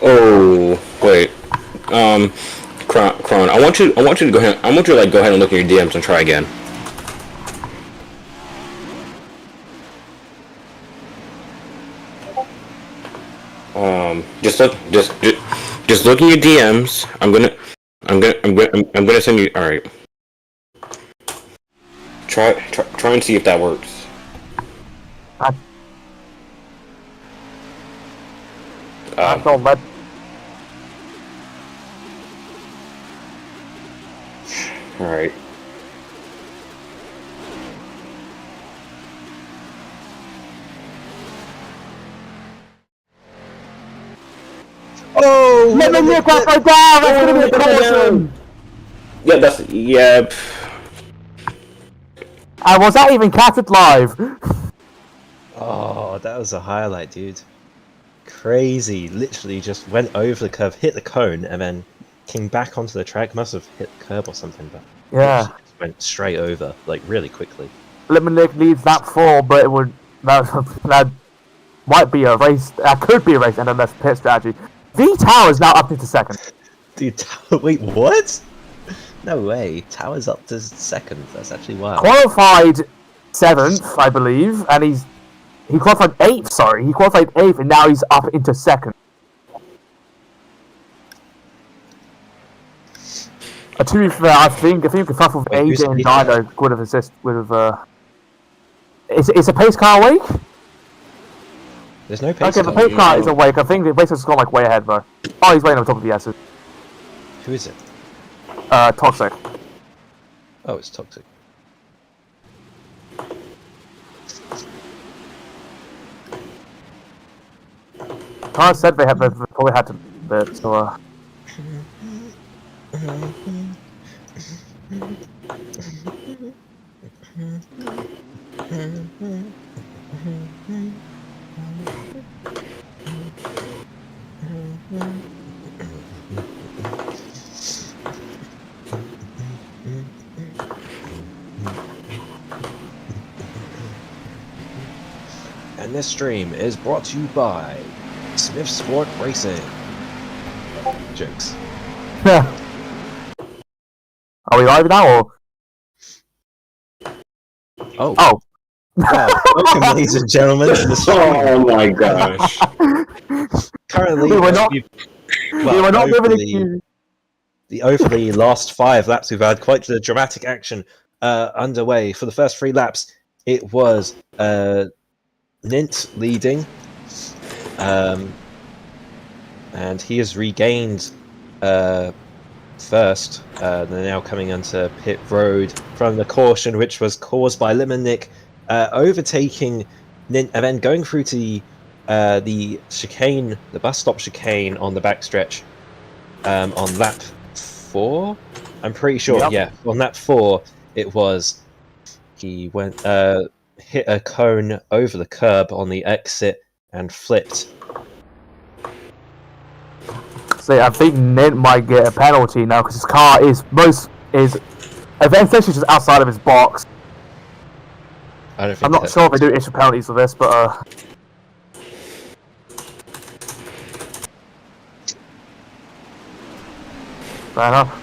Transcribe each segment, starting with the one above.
Oh, wait. Um, Kron, I want you to go ahead. I want you to like go ahead and look at your DMs and try again. Just look, just look at your DMs. I'm gonna send you. All right. Try and see if that works. I, I Um, don't let. all right. Oh, Let me nick off right down. That's gonna be a caution. Yeah, that's yeah. And was that even catted live? Oh, that was a highlight, dude. Crazy. Literally just went over the curve, hit the cone, and then came back onto the track. Must have hit the curb or something, but Yeah. literally just went straight over, like really quickly. Limerick leads lap 4, but it would that might be a race. That could be a race, and then that's pit strategy. V Tower is now up into second. Dude, wait, what? No way. Tower's up to second. That's actually wild. Qualified 7th, I believe, and he qualified 8th. Sorry, he qualified 8th, and now he's up into second. To be fair, I think if stuff with Wait, who's AJ and leading? Dino would have assisted with. Is a pace car awake? There's no pace Okay, the car. pace car is awake. I think the pace has gone like way ahead though. Oh, he's waiting on top of the S's. Who is it? Toxic. Oh, it's Toxic. I said they probably had to bit, so And this stream is brought to you by Smith Sport Racing. Jokes. yeah. Are we live now or? Oh. Oh. Welcome, ladies and gentlemen, to the stream. Oh my gosh. Currently, We were not- well, we were not given over the last 5 laps, we've had quite the dramatic action underway. For the first 3 laps, it was Nint leading, and he has regained first. They're now coming onto pit road from the caution, which was caused by Limonick overtaking Nint, and then going through to the chicane, the bus stop chicane on the backstretch on lap 4. I'm pretty sure, Yep. yeah, on lap 4 it was. He went hit a cone over the curb on the exit and flipped. See, I think Nint might get a penalty now because his car is essentially just outside of his box. I don't think I'm not sure if they do issue penalties for this, but fair enough.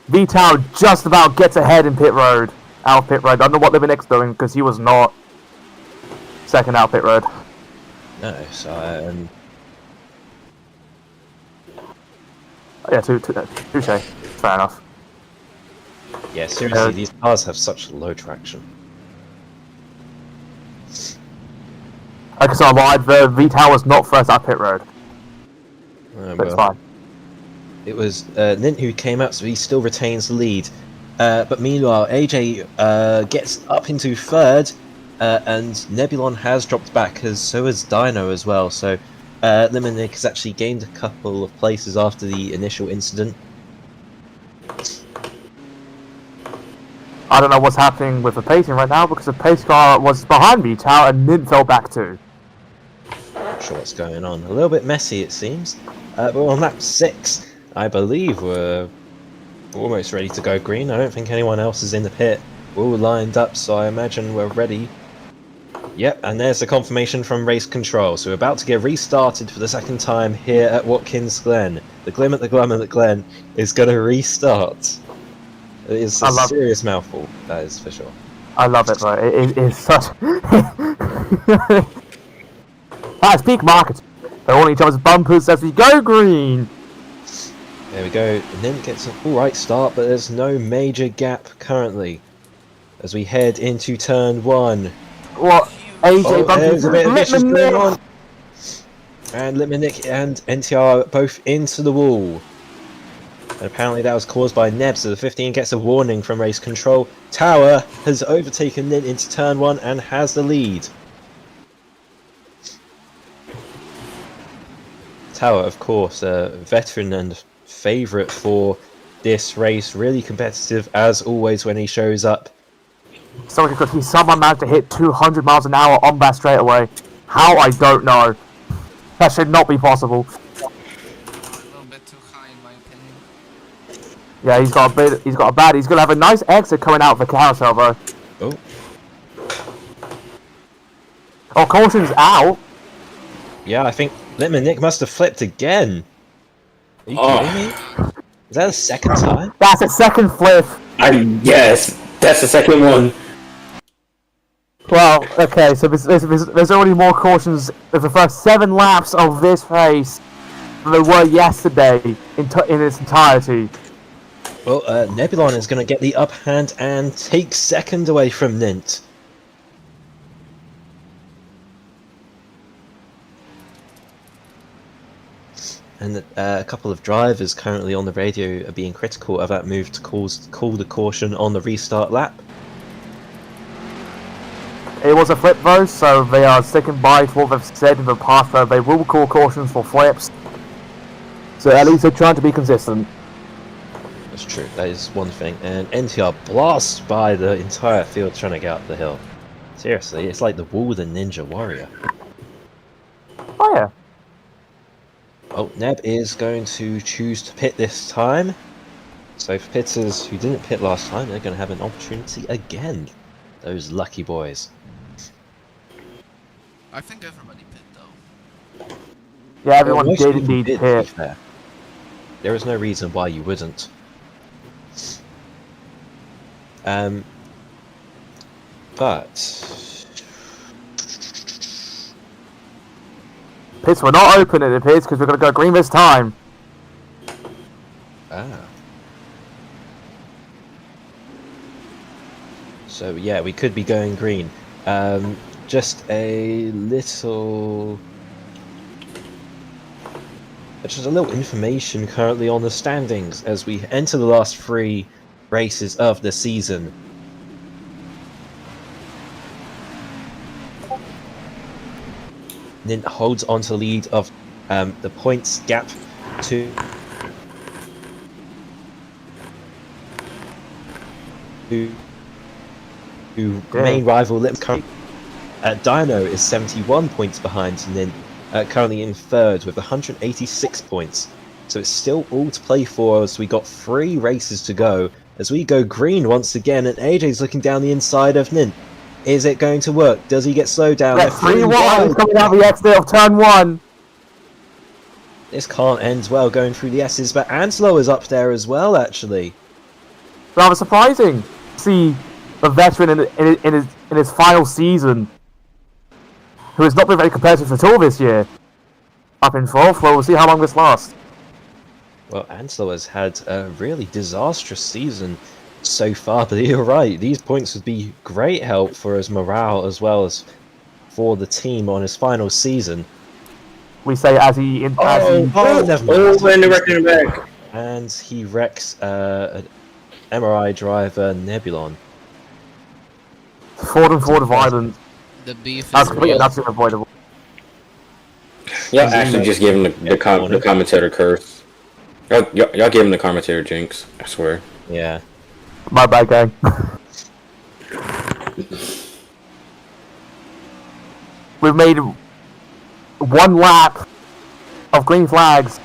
V-Town just about gets ahead in pit road. Out of pit road. I don't know what Limonick's doing because he was not second out pit road. No, so Yeah, touche. Fair enough. yeah, seriously, these cars have such low traction. Like I said, I lied. The V-Town was not first out pit road. But it's fine. It was Nint who came out, so he still retains the lead. But meanwhile, AJ gets up into third, and Nebulon has dropped back, so has Dino as well. So Limonick has actually gained a couple of places after the initial incident. I don't know what's happening with the pacing right now because the pace car was behind V-Town and Nint fell back too. Not sure what's going on. A little bit messy, it seems. But on lap 6, I believe we're almost ready to go green. I don't think anyone else is in the pit. We're all lined up, so I imagine we're ready. Yep, and there's the confirmation from race control. So we're about to get restarted for the second time here at Watkins Glen. The Glim at the Glum at the Glen is going to restart. It is a serious mouthful, that is for sure. I love it, bro. It is such... That's peak marketing. They're on each other's bumpers as we go green. There we go, and then gets an alright start, but there's no major gap currently. As we head into turn 1. What? AJ there's a bit of vicious Lippmann going on. And Lippmann and NTR both into the wall. And apparently that was caused by Neb, so the 15 gets a warning from race control. Tower has overtaken Nin into turn 1 and has the lead. Tower, of course, a veteran and favourite for this race. Really competitive as always when he shows up. So good. He somehow managed to hit 200 miles an hour on that straight away. How, I don't know. That should not be possible. A little bit too high in my opinion. Yeah, he's got a bad. He's gonna have a nice exit coming out of the carousel, though. Oh. Oh, caution's out. Yeah, I think Lippmann Nick must have flipped again. Are you kidding me? Is that the second time? That's a second flip. Yes, that's the second one. Well, okay, so there's already more cautions in the first 7 laps of this race than there were yesterday in its entirety. Well, Nebulon is going to get the upper hand and take second away from Nint. And a couple of drivers currently on the radio are being critical of that move to call the caution on the restart lap. It was a flip though, so they are sticking by to what they've said in the past, though they will call cautions for flips. So at least they're trying to be consistent. That's true, that is one thing. And NTR blasts by the entire field trying to get up the hill. Seriously, it's like the wall of the Ninja Warrior. Oh yeah. Oh, Neb is going to choose to pit this time. So for pitters who didn't pit last time, they're going to have an opportunity again. Those lucky boys. I think everybody pit though. Yeah, everyone Most did people indeed did, to be hit. fair. There is no reason why you wouldn't. But Pits were not open, it appears, because we're going to go green this time. So yeah, we could be going green. Just a little information currently on the standings as we enter the last 3 races of the season. Nint holds on to the lead of the points gap to main rival Lipscomb. Dino is 71 points behind Nint, currently in 3rd with 186 points. So it's still all to play for as we got 3 races to go as we go green once again, and AJ's looking down the inside of Nint. Is it going to work? Does he get slowed down? Yeah, 3-1 coming out the exit of turn 1. This can't end well going through the S's, but Anslo is up there as well, actually. Rather surprising to see a veteran in his final season, who has not been very competitive at all this year, up in 4th. Well, we'll see how long this lasts. Well, Anslo has had a really disastrous season so far, but you're right, these points would be great help for his morale as well as for the team on his final season. We say as he... never mind. And the record back. And he wrecks an MRI driver, Nebulon. Forward and forward violent. The beef That's is completely real. absolutely avoidable. Y'all actually just gave him the commentator curse. Y'all gave him the commentator jinx, I swear. Yeah. My bad, gang. We've made 1 lap of green flags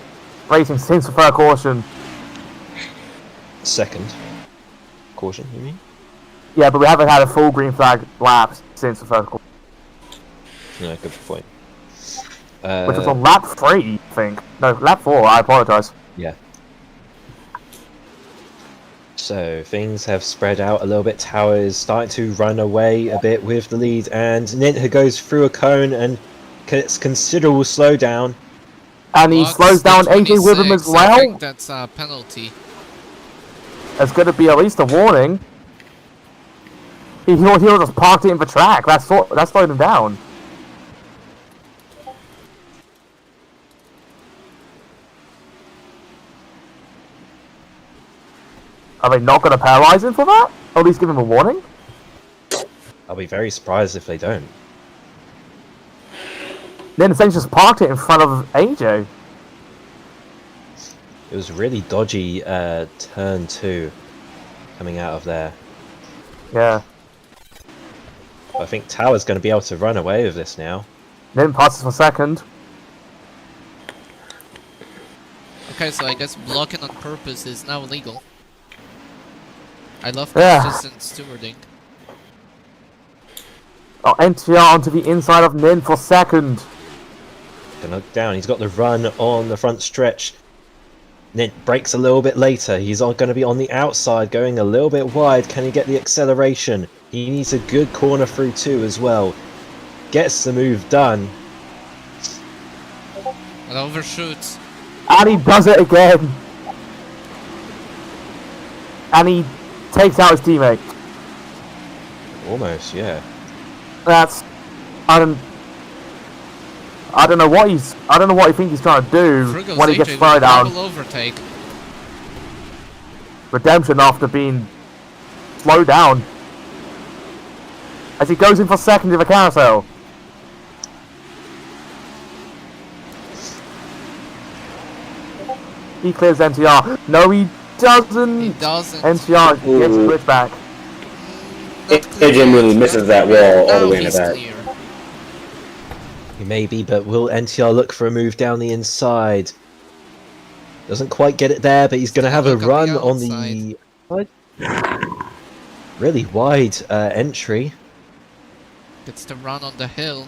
racing since the 3rd caution. Second. Caution, you mean? Yeah, but we haven't had a full green flag lap since the 3rd caution. Yeah, good point. Which was on lap 3, I think. No, lap 4, I apologise. Yeah. So things have spread out a little bit. Tower is starting to run away a bit with the lead, and Ninja goes through a cone and gets considerable slowdown. And he Blocks slows the down AJ with him 26. as well. I think that's a penalty. There's going to be at least a warning. He just parked it in the track. That slowed him down. Are they not going to penalise him for that? Or at least give him a warning? I'll be very surprised if they don't. Then essentially just parked it in front of AJ. It was really dodgy turn 2 coming out of there. Yeah. I think Tower's going to be able to run away with this now. Then passes for second. Okay, so I guess blocking on purpose is now illegal. I love Yeah. consistent stewarding. Oh, NTR onto the inside of Nin for second. Gonna look down. He's got the run on the front stretch. Nint breaks a little bit later. He's going to be on the outside, going a little bit wide. Can he get the acceleration? He needs a good corner through too as well. Gets the move done. And overshoots. And he does it again. And he takes out his teammate. Almost, yeah. That's I don't know what he thinks he's trying to do Frugo's when he gets AJ slowed with a down. double overtake. Redemption after being slowed down. As he goes in for second in the carousel. He clears NTR. No, he doesn't. He doesn't. NTR gets the glitch back. AJ really misses that wall all the way in the He's back. clear. He may be, but will NTR look for a move down the inside? Doesn't quite get it there, but he's going to have a Look on run the on the outside. really wide entry. Gets to run on the hill.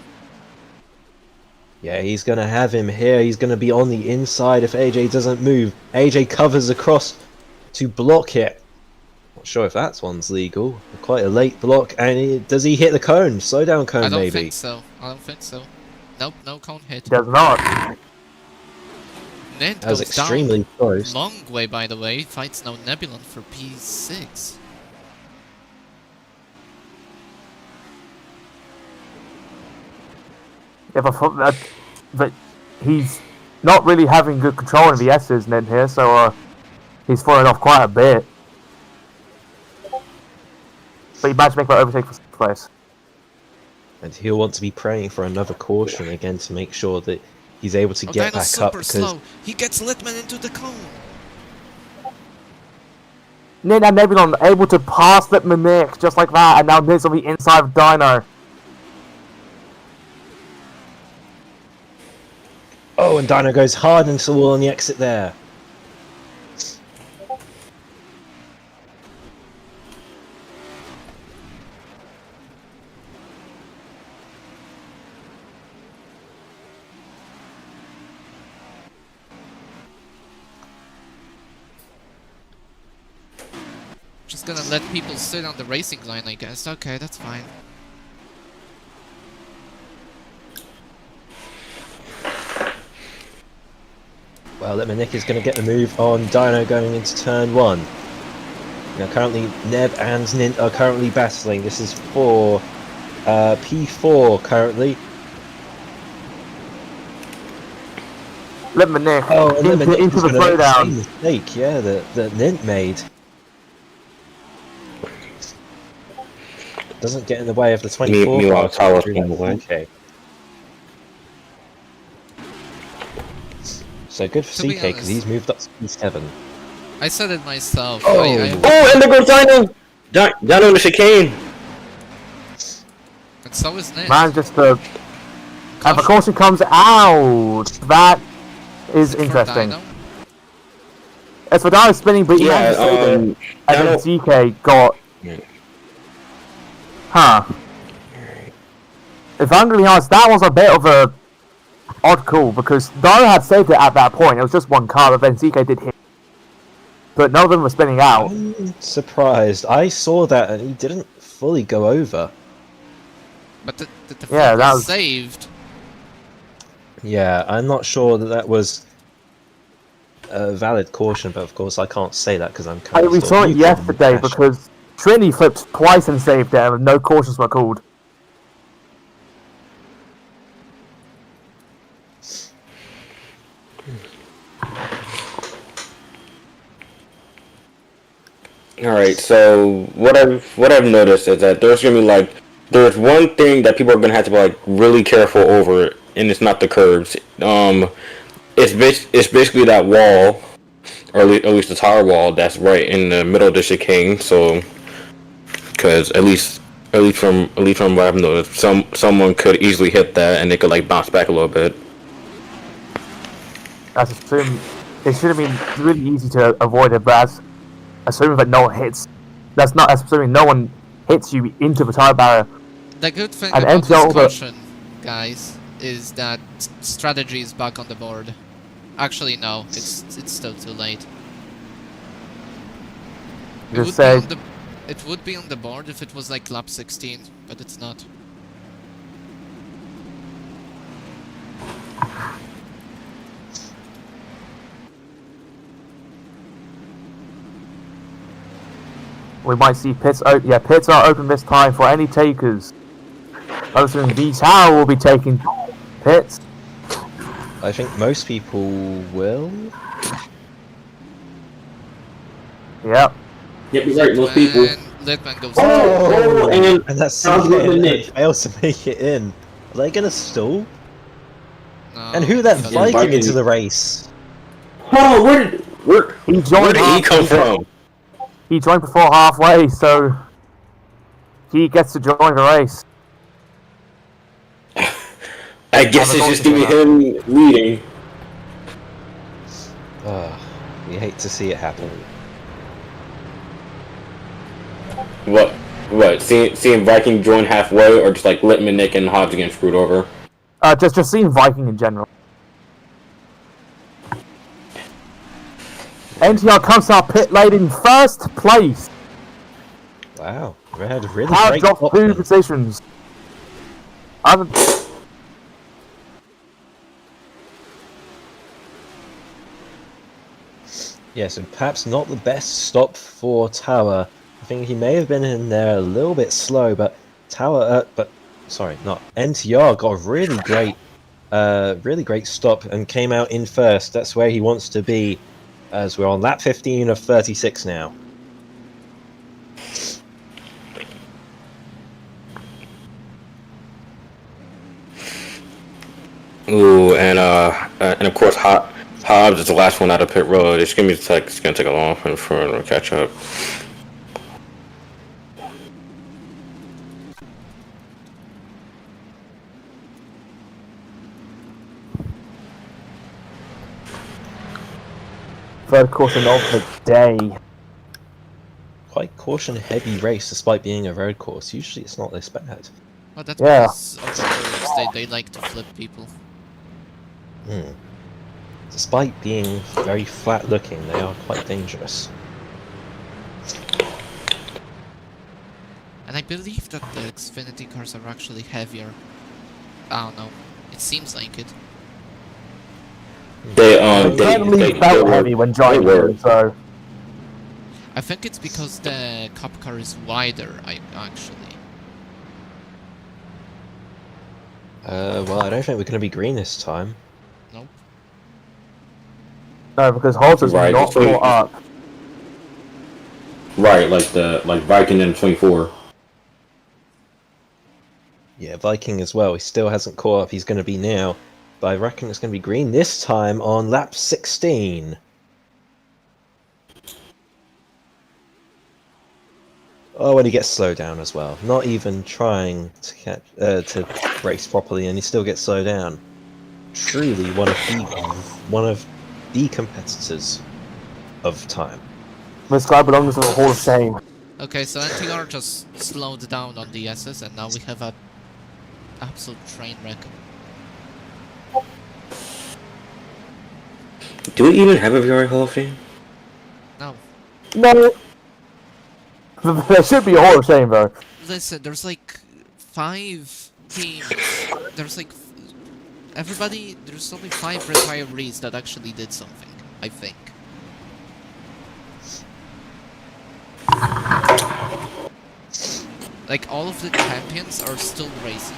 Yeah, he's going to have him here. He's going to be on the inside if AJ doesn't move. AJ covers across to block it. Not sure if that one's legal. Quite a late block. And does he hit the cone? Slow down cone, I don't maybe. think so. I don't think so. Nope, no cone hit. He does not. Ned That was goes extremely down. close. Long way, by the way. Fights now Nebulon for P6. But he's not really having good control in the S's Ned here, so he's falling off quite a bit. But he managed to make that overtake for second place. And he'll want to be praying for another caution again to make sure that he's able to Oh, get Dino's back up super because slow. He gets Litman into the cone. Nid and Nebulon able to pass Lipman Nick just like that, and now Nid's on the inside of Dino. oh, and Dino goes hard into the wall on the exit there. Just gonna let people sit on the racing line, I guess. Okay, that's fine. Well, Nick is going to get the move on Dino going into turn 1. Now currently Neb and Nint are currently battling. This is for P4 currently. Lipman Nick Oh, and Nick into is the going to make the same slowdown. mistake, yeah, that Nint made. Doesn't get in the way of the 24. Meanwhile, Tower's pulling away. Okay. So good for To be CK because honest- he's moved up to P7. I said it myself. Oh. Oh, and there goes Dino! Dino in the chicane! And so is Ned. Man, just the... And of course he comes out. That is For interesting. Dino. As for Dino spinning, but he Yeah, managed to save it. And Dino... then CK got... Yeah. Huh. if I'm going to be honest, that was a bit of a odd call because Dara had saved it at that point. It was just one car, but then CK did hit. But none of them were spinning out. I'm surprised. I saw that and he didn't fully go over. But the Yeah, flip that was was- saved. Yeah, I'm not sure that was a valid caution, but of course I can't say that because I'm currently We still saw it neutral on the yesterday dash. because Trini flipped twice and saved it and no cautions were called. All right. So what I've noticed is that there's gonna be there's one thing that people are gonna have to be really careful over, and it's not the curbs. It's basically that wall, or at least the tower wall that's right in the middle of the chicane. So, because at least from what I've noticed, someone could easily hit that and they could bounce back a little bit. That's assuming it should have been really easy to avoid it, but that's assuming that no one hits. That's not assuming no one hits you into the tire barrier. The good thing And about this NTR caution, guys, is that strategy is back on the board. Actually, no, it's still too late. Just say It would be on the board if it was like lap 16, but it's not. we might see pits. Yeah, pits are open this time for any takers. Assuming V Tower will be taking pits. I think most people will. Yep. Yep, you're right. Most people. Litman goes Oh, And that's Sounds CK like the and Nick. fails to make it in. Are they gonna stall? no, And who let because- Viking Viking- into the race? Oh, where He joined. did he come from? He joined before halfway, so he gets to join the race. I guess it's just gonna be him leading. You hate to see it happen. What? Seeing Viking join halfway, or just Littman, Nick, and Hobbs getting screwed over? Just seeing Viking in general. NTR comes out pit lane in first place. Wow, we had a really Power great drops top 2 then. positions. Yeah, so perhaps not the best stop for Tower. I think he may have been in there a little bit slow, but NTR got a really great stop and came out in first. That's where he wants to be, as we're on lap 15 of 36 now. Ooh, and of course Hobbs is the last one out of pit road. It's gonna take a long time for him to catch up. Third caution of the day. Quite caution-heavy race, despite being a road course. Usually it's not this bad. Well, that's Yeah. because of the curves, they like to flip people. Despite being very flat-looking, they are quite dangerous. And I believe that the Xfinity cars are actually heavier. I don't know. It seems like it. They It certainly felt heavy when joining were. them, so I think it's because the Cup car is wider, actually. Well, I don't think we're going to be green this time. Nope. no, because Holter's Right, not just so- caught up. Right, like Viking in 24. Yeah, Viking as well. He still hasn't caught up. He's going to be now. But I reckon it's going to be green this time on lap 16. Oh, and he gets slowed down as well. Not even trying to race properly, and he still gets slowed down. Truly one of the competitors of time. This guy belongs to the Hall of Shame. Okay, so NTR just slowed down on the S's, and now we have a absolute train wreck. Do we even have a VRA Hall of Fame? No, No. There should be a Hall of Shame though. listen, there's like 5 teams. There's like everybody. There's only 5 retirees that actually did something. I think. Like all of the champions are still racing.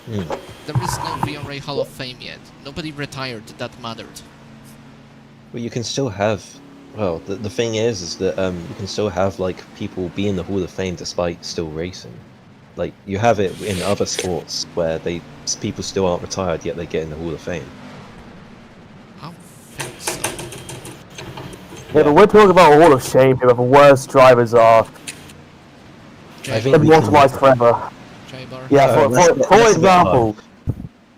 Hmm. There is no VRA Hall of Fame yet. Nobody retired that mattered. Well, you can still have. Well, the thing is that you can still have like people be in the Hall of Fame despite still racing. Like you have it in other sports where people still aren't retired yet they get in the Hall of Fame. I don't think so. Yeah, but we're talking about a Hall of Shame here, where the worst drivers are I think we immortalized can, forever. J-Bar. Yeah, No, for that's a bit example,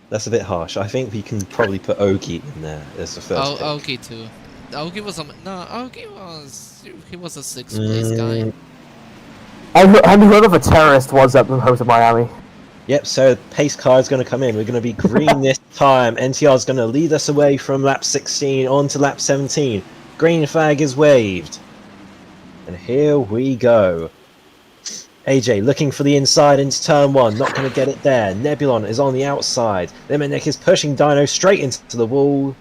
that's a bit harsh. I think we can probably put Oki in there as the first. Oh, pick. Oki too. Oki was a Oki was he was a 6th place guy. I knew whoever the terrorist was at the home of Miami. Yep, so pace car is going to come in. We're going to be green this time. NTR is going to lead us away from lap 16 on to lap 17. Green flag is waved. And here we go. AJ looking for the inside into turn 1. Not going to get it there. Nebulon is on the outside. Liminek is pushing Dino straight into the wall.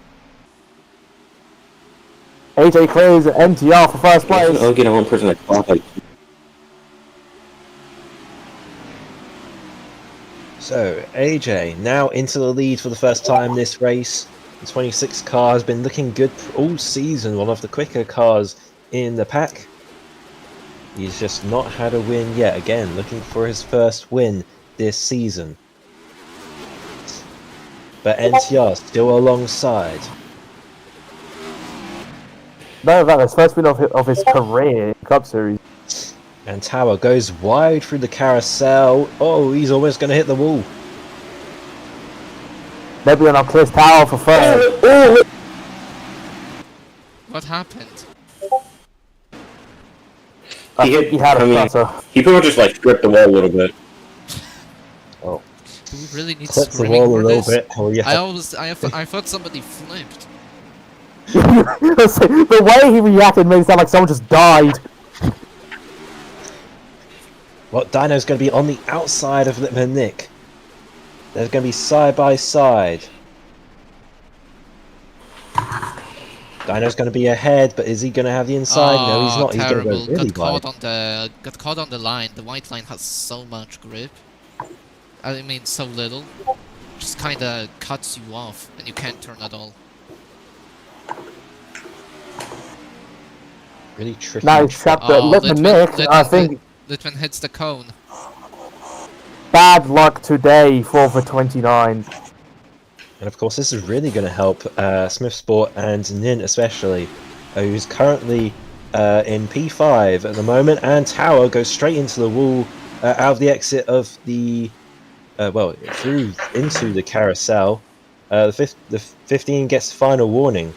AJ clears NTR for first place. I'll get one person that qualified. So, AJ now into the lead for the first time this race. The 26 car has been looking good all season, one of the quicker cars in the pack. He's just not had a win yet. Again, looking for his first win this season. But NTR still alongside. No, that was first win of his career in Cup Series. And Tower goes wide through the carousel. Oh, he's almost going to hit the wall. Maybe on clears Tower for third. What happened? I think he had a flutter. He pretty much just like stripped the wall a little bit. Oh, Do we really need clip the screaming wall a for little this? bit. Oh, yeah. I thought somebody flipped. The way he reacted made it sound like someone just died. Well, Dino's going to be on the outside of Nick. They're going to be side by side. Dino's going to be ahead, but is he going to have the inside? No, he's not. He's going Terrible. to go really got wide. caught on the line. The white line has so much grip. I mean, so little. Just kind of cuts you off, and you can't turn at all. Really tricky. Now he's trapped at Nick. I think Litwin hits the cone. bad luck today for the 29. And of course, this is really going to help Smith Sport and Nin especially, who's currently in P5 at the moment. And Tower goes straight into the wall out of the exit of the through into the carousel. The 15 gets final warning.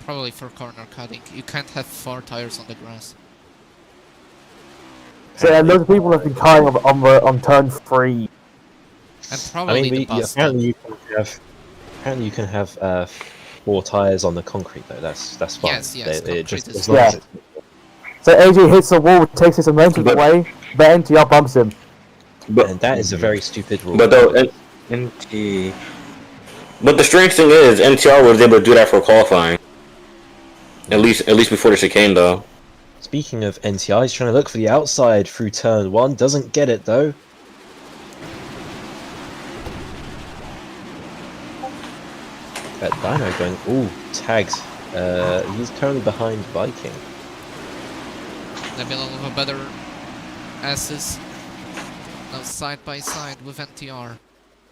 Probably for corner cutting. You can't have 4 tires on the grass. So yeah, loads of people have been cutting on turn 3. And probably the bus stop. Apparently you can have 4 tires on the concrete though. That's fine. Yes, It just concrete is as long as fine. So AJ hits the wall, takes his momentum away, but NTR bumps him. and that is a very stupid rule. But though, NT. But the strange thing is, NTR was able to do that for qualifying. At least before the chicane, though. Speaking of NTR, he's trying to look for the outside through turn 1. Doesn't get it though. That Dino going, ooh, tagged. He's currently behind Viking. Nebula with a better assist. Now side by side with NTR.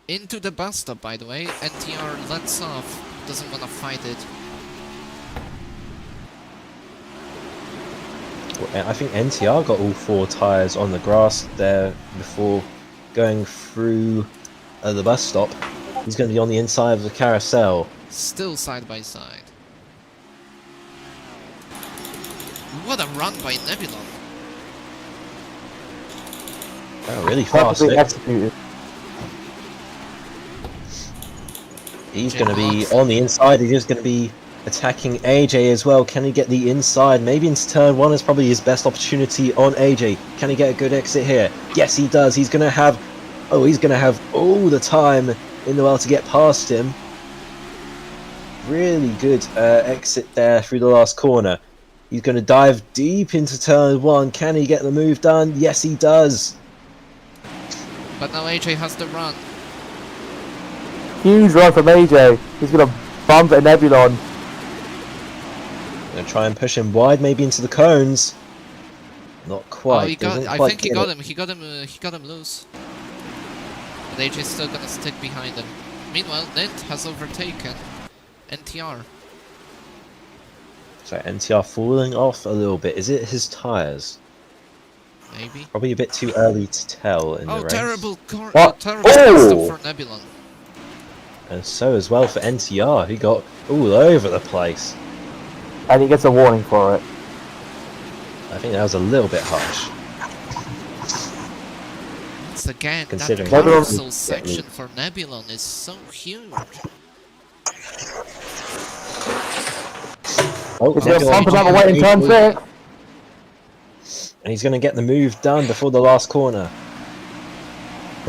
Into the bus stop, by the way. NTR lets off. Doesn't want to fight it. I think NTR got all 4 tyres on the grass there before going through the bus stop. He's going to be on the inside of the carousel. Still side by side. What a run by Nebulon. Oh, really fast. Perfectly Nick. executed. He's going to be on the inside. He's just going to be attacking AJ as well. Can he get the inside? Maybe into turn 1 is probably his best opportunity on AJ. Can he get a good exit here? Yes, he does. He's going to have... Oh, he's going to have all the time in the world to get past him. Really good exit there through the last corner. He's going to dive deep into turn 1. Can he get the move done? Yes, he does. But now AJ has the run. Huge run from AJ. He's gonna bump at Nebulon. Going to try and push him wide, maybe into the cones. Not quite. Oh, he got. Doesn't I quite think he get got it. him. He got him. He got him loose. But AJ's still gonna stick behind him. Meanwhile, Nint has overtaken NTR. So NTR falling off a little bit. Is it his tyres? Maybe. Probably a bit too early to tell in the Oh, race. terrible! What? Terrible Oh! stop for Nebulon. And so as well for NTR, who got all over the place. And he gets a warning for it. I think that was a little bit harsh. Once again, that Considering carousel Nebulon- section for Nebulon is so huge. Oh, He's gonna Nebulon bump another way in turn 6. and he's going to get the move done before the last corner.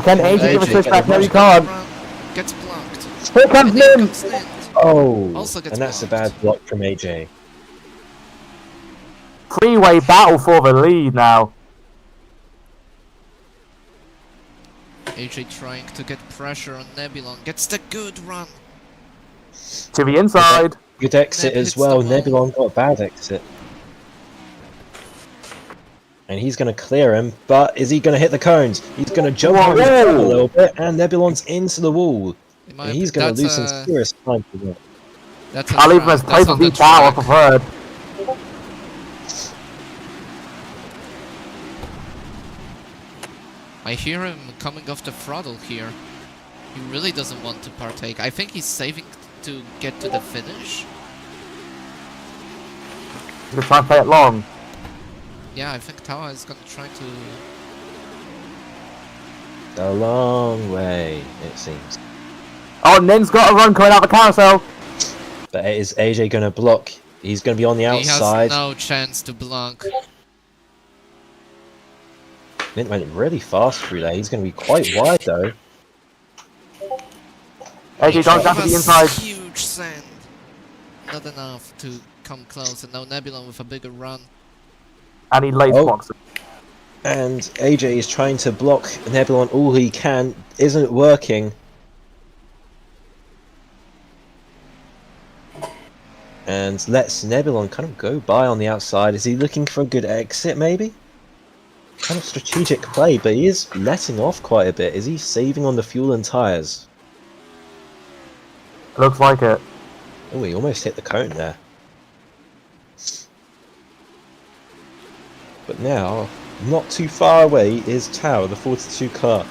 Can AJ give a AJ switch back? get No, the he can't. Run, gets blocked. Here comes And here Glim! comes Nint. Oh, Also gets and that's a blocked. bad block from AJ. Three-way battle for the lead now. AJ trying to get pressure on Nebulon. Gets the good run. To the inside. Good exit Neb as hits well. the wall. Nebulon got a bad exit. And he's going to clear him, but is he going to hit the cones? He's going to jump Whoa. over the track a little bit, and Nebulon's into the wall. In And he's going to lose some that's serious time for that. That's a I'll leave him track. as That's place on of the the tower track. preferred. I hear him coming off the throttle here. He really doesn't want to partake. I think he's saving to get to the finish. He's gonna try and play it long. Yeah, I think Tawa is gonna try to... A long way, it seems. Oh, Nin's got a run coming out the carousel. But is AJ going to block? He's going to be on the He outside. has no chance to block. Mint went really fast through there. He's going to be quite wide though. AJ don't jump to the That's inside. huge sand. Not enough to come close. And now Nebulon with a bigger run. And he lace Oh. blocks it. And AJ is trying to block Nebulon all he can. Isn't working. And lets Nebulon kind of go by on the outside. Is he looking for a good exit maybe? Kind of strategic play, but he is letting off quite a bit. Is he saving on the fuel and tyres? Looks like it. Oh, he almost hit the cone there. But now, not too far away is Tao, the 42 car.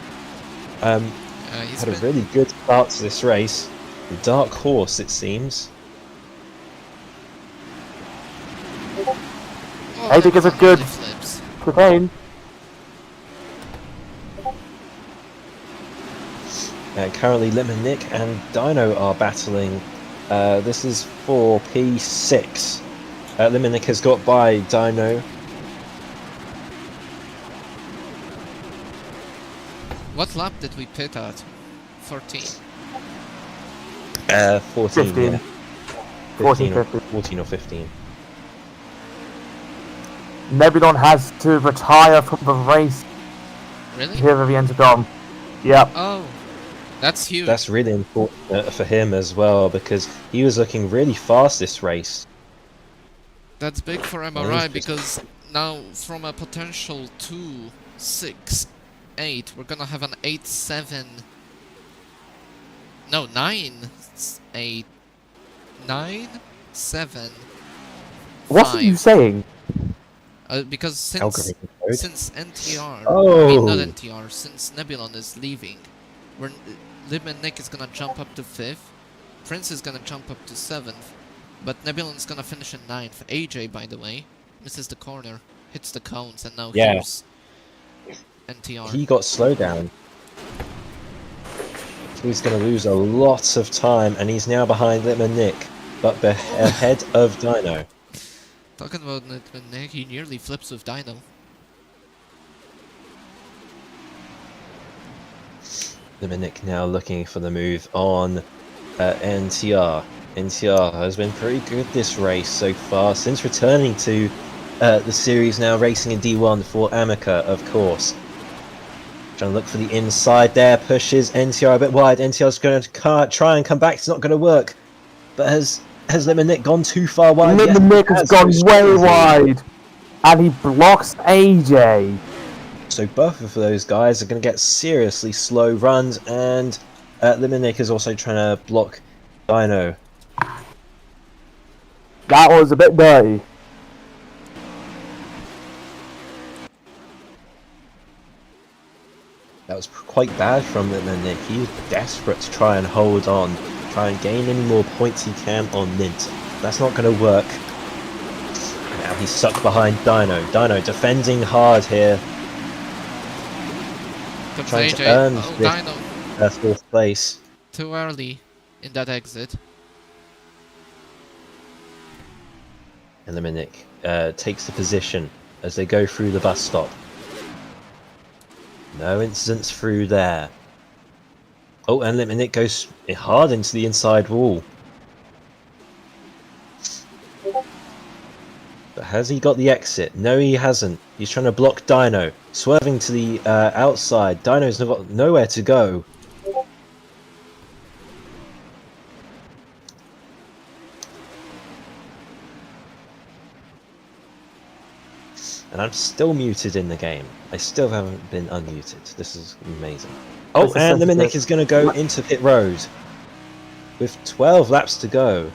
He's Had a been- really good start to this race. The dark horse, it seems. Oh, I think it's a Nebulon good- really flips. Cocaine. Currently, Lemon Nick and Dino are battling. This is for P6. Lemon Nick has got by Dino. What lap did we pit at? 14. 14, 15. yeah. 14, or, 15. 14 or 15. Nebulon has to retire from the race Really? here at the end of Dom. Yep. Oh, that's huge. That's really important for him as well, because he was looking really fast this race. That's big for Well, MRI it's because now from a potential 2, 6, 8, we're gonna have an 8, 7. No, 9, 8, 9, 7. What are 5. you saying? Because since Algorithm code. NTR, Oh. I mean not NTR, since Nebulon is leaving, Lim and Nick is gonna jump up to 5th, Prince is gonna jump up to 7th, but Nebulon's gonna finish in 9th. AJ, by the way, misses the corner, hits the cones, and now Yeah. here's NTR. He got slowed down. He's going to lose a lot of time, and he's now behind Litman Nick, but ahead of Dino. Talking about Nick, he nearly flips with Dino. Litman Nick now looking for the move on NTR. NTR has been pretty good this race so far, since returning to the series, now racing in D1 for Amica, of course. Trying to look for the inside there, pushes NTR a bit wide. NTR's going to try and come back, it's not going to work. But has Litman Nick gone too far wide? Litman Nick has gone way wide, and he blocks AJ. So both of those guys are going to get seriously slow runs, and Litman Nick is also trying to block Dino. That was a bit dirty. That was quite bad from Litman Nick. He was desperate to try and hold on, try and gain any more points he can on Nint. That's not going to work. Now he's stuck behind Dino. Dino defending hard here, Comes trying AJ. to earn Oh, this Dino. fourth place. Too early in that exit. And Litman Nick takes the position as they go through the bus stop. No incidents through there. Oh, and Litman Nick goes hard into the inside wall. But has he got the exit? No, he hasn't. He's trying to block Dino. Swerving to the outside. Dino's got nowhere to go. And I'm still muted in the game. I still haven't been unmuted. This is amazing. Oh, and Litman Nick is going to go into pit road with 12 laps to go.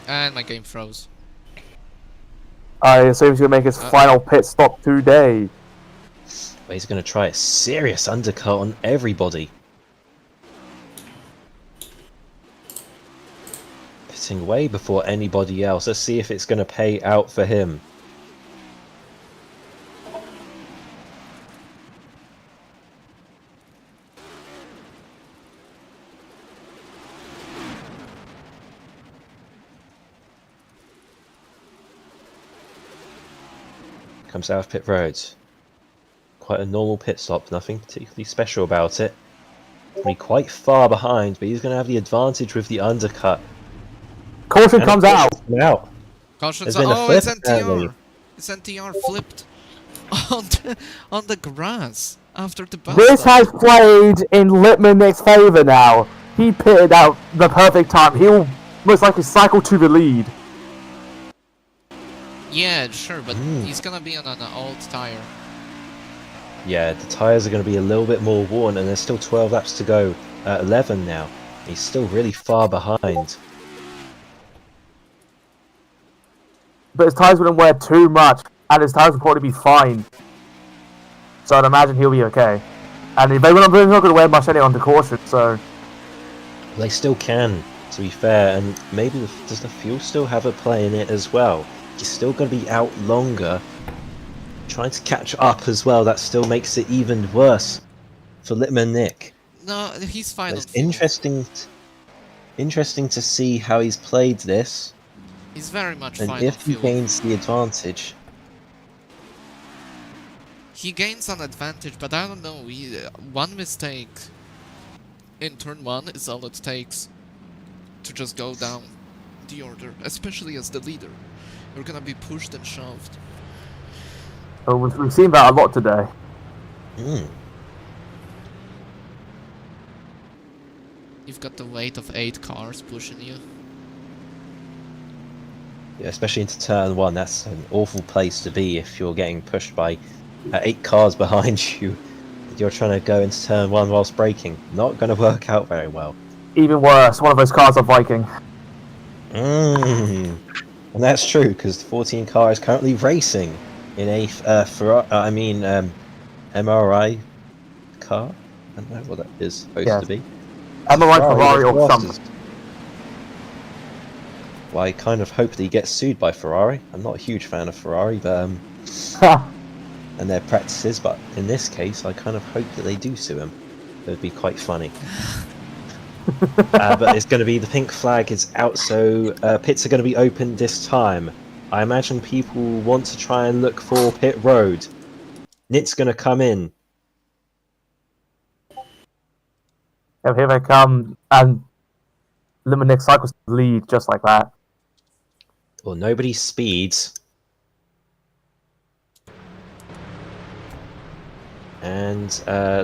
And my game froze. I assume he's going to make his final pit stop today. But he's going to try a serious undercut on everybody. Pitting way before anybody else. Let's see if it's going to pay out for him. Comes out of pit road. Quite a normal pit stop, nothing particularly special about it. He'll be quite far behind, but he's going to have the advantage with the undercut. Caution comes out. Caution's There's been a oh, flip, it's apparently. NTR. It's NTR flipped on the grass after the bus This stop. has played in Litman Nick's favour now. He pitted out the perfect time. He'll most likely cycle to the lead. Yeah, sure, but he's gonna be on an old tire. Yeah, the tyres are going to be a little bit more worn, and there's still 12 laps to go. 11 now. He's still really far behind. But his tyres wouldn't wear too much, and his tyres would probably be fine. So I'd imagine he'll be okay. And they're not going to wear much anyway on the caution, so... They still can, to be fair, and maybe does the fuel still have a play in it as well? He's still going to be out longer. Trying to catch up as well, that still makes it even worse for Litman Nick. No, he's fine on It's fuel. interesting to see how he's played this, He's very much and fine if on he fuel. gains the advantage. He gains an advantage, but I don't know. One mistake in turn 1 is all it takes to just go down the order, especially as the leader. You're gonna be pushed and shoved. Oh, we've seen that a lot today. You've got the weight of 8 cars pushing you. Yeah, especially into turn 1, that's an awful place to be if you're getting pushed by 8 cars behind you. You're trying to go into turn 1 whilst braking. Not going to work out very well. Even worse, one of those cars are Viking. And that's true, because the 14 car is currently racing in a MRI car? I don't know what that is supposed to be. MRI Ferrari or something. Well, I kind of hope that he gets sued by Ferrari. I'm not a huge fan of Ferrari, but and their practices, but in this case, I kind of hope that they do sue him. It would be quite funny. But it's going to be the pink flag is out, so pits are going to be open this time. I imagine people want to try and look for pit road. Nit's going to come in. And here they come, and Limerick cycles to the lead just like that. Well, nobody speeds. And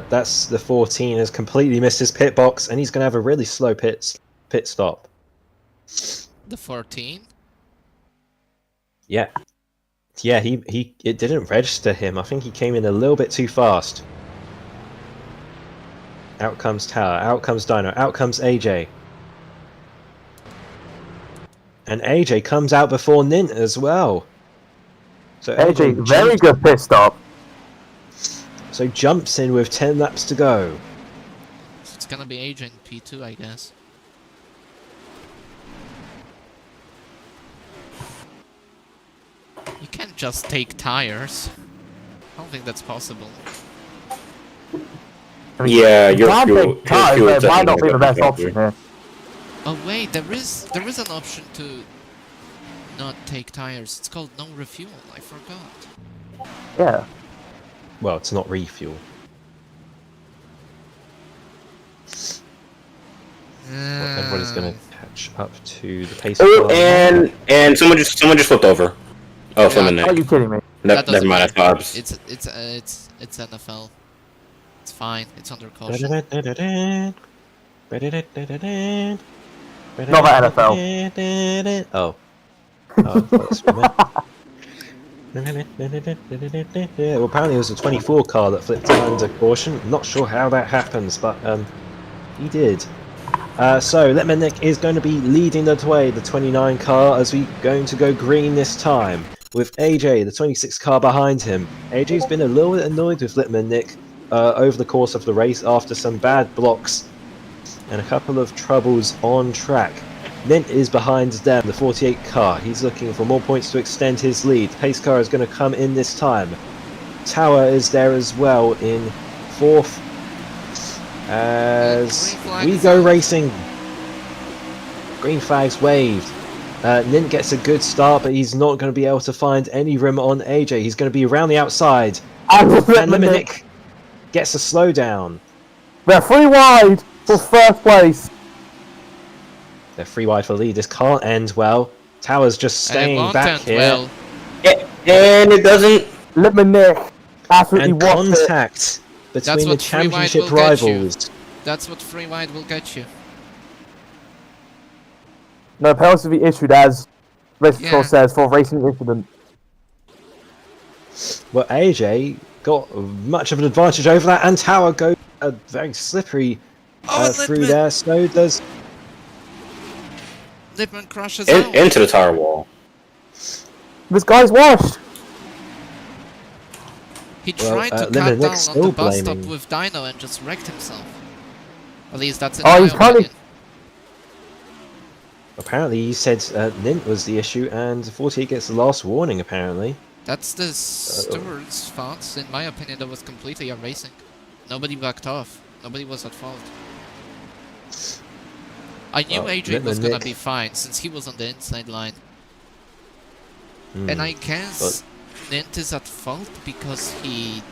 that's the 14 has completely missed his pit box, and he's going to have a really slow pit stop. The 14? Yeah. Yeah, it didn't register him. I think he came in a little bit too fast. Out comes Tower, out comes Dino, out comes AJ. And AJ comes out before Nint as well. So AJ, very good pit stop. So jumps in with 10 laps to go. So it's gonna be AJ in P2, I guess. You can't just take tires. I don't think that's possible. I mean, Yeah, you your can't fuel, take tires, your but fuel it might not be the best definitely option here. Oh wait, there is an option to not take tires. It's called no refuel. I forgot. Yeah. Well, it's not refuel. Everybody's going to catch up to the pace. Oh, and someone just flipped over. Oh, from the Are neck. you kidding me? That Never doesn't mind, I matter. thought it was- It's NFL. It's fine. It's under caution. Not that NFL. Oh. Oh, that's what I meant. Well, apparently it was a 24 car that flipped under caution. Not sure how that happens, but he did. So Letmanek is going to be leading the way, the 29 car, as we going to go green this time, with AJ, the 26 car behind him. AJ's been a little bit annoyed with Letmanek over the course of the race after some bad blocks and a couple of troubles on track. Nint is behind them, the 48 car. He's looking for more points to extend his lead. Pace car is going to come in this time. Tower is there as well in 4th. As we go racing. Green flags waved. Nint gets a good start, but he's not going to be able to find any room on AJ. He's going to be around the outside. And Limerick gets a slowdown. They're 3 wide for first place. They're 3 wide for the lead. This can't end well. Tower's just And it staying won't back end here. well. And it doesn't. Limerick absolutely And watched it. contact between the what free wide championship will get you. rivals. That's what free wide will get you. No penalty will be issued, as race control Yeah. says, for racing incident. Well, AJ got much of an advantage over that, and Tower goes very slippery Oh, through Lippmann! there. So does Lippmann crashes out. Into the tire wall. This guy's washed. He Well, tried to cut Lippmann down Nick's on the still bus stop blaming- with Dino and just wrecked himself. At least that's in Oh, my he's kinda- opinion. apparently he said Nint was the issue, and 48 gets the last warning. Apparently, That's the steward's fault. In my opinion, that was completely a racing. Nobody backed off. Nobody was at fault. I knew Well, AJ was Lippmann gonna Nick- be fine since he was on the inside line. And I guess Nint is at fault because he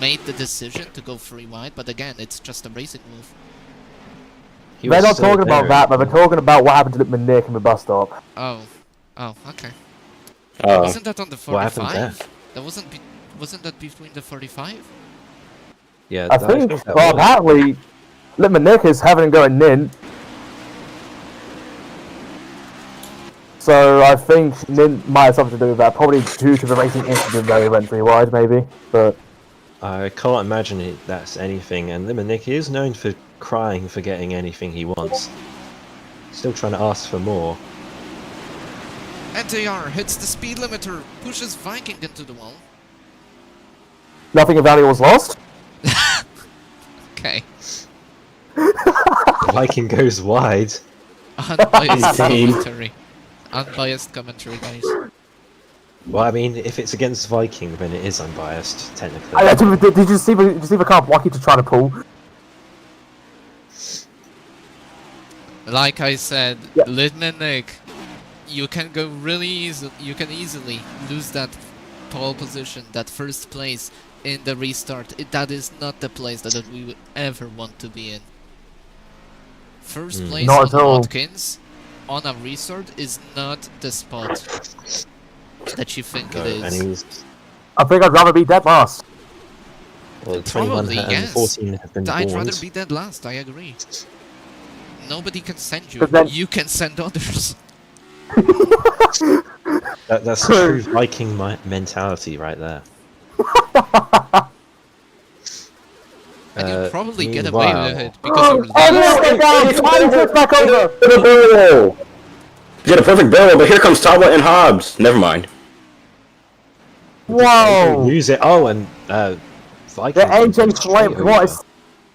made the decision to go free wide, but again, it's just a racing move. he They're was not still talking about there. that, but they're talking about what happened to Limerick in the bus stop. Oh, okay. Oh, Wasn't that on the What happened there? 45? That wasn't that between the 45? Yeah, I think, that well, was- apparently, Limerick is having to go in Nint. So I think Nint might have something to do with that, probably due to the racing incident that he went 3 wide, maybe. But I can't imagine that's anything. And Limerick is known for crying for getting anything he wants. Still trying to ask for more. NTR hits the speed limiter, pushes Viking into the wall. nothing of value was lost. Okay. Viking goes wide. Unbiased Insane. commentary. Unbiased commentary, guys. Well, I mean, if it's against Viking, then it is unbiased, technically. Did you see the car Blocky to try to pull? Like I said, Yeah. Lidmanek, you can go really easy. You can easily lose that pole position, that first place in the restart. That is not the place that we would ever want to be in. First place Not on at all. Watkins on a restart is not the spot that you think No, it and is. he was, I think I'd rather be dead last. well, 21 Probably, and yes. 14 have been I'd rather warned. be dead last, I agree. Nobody can send you. But then- You can send others. That's true Viking mentality right there. And you'll probably get away meanwhile- with it because you're Oh, lazy. back over! Barrel. He had a perfect barrel, but here comes Tawa and Hobbs. Never mind. Whoa! Lose it. Oh, and Viking. The AJ flip,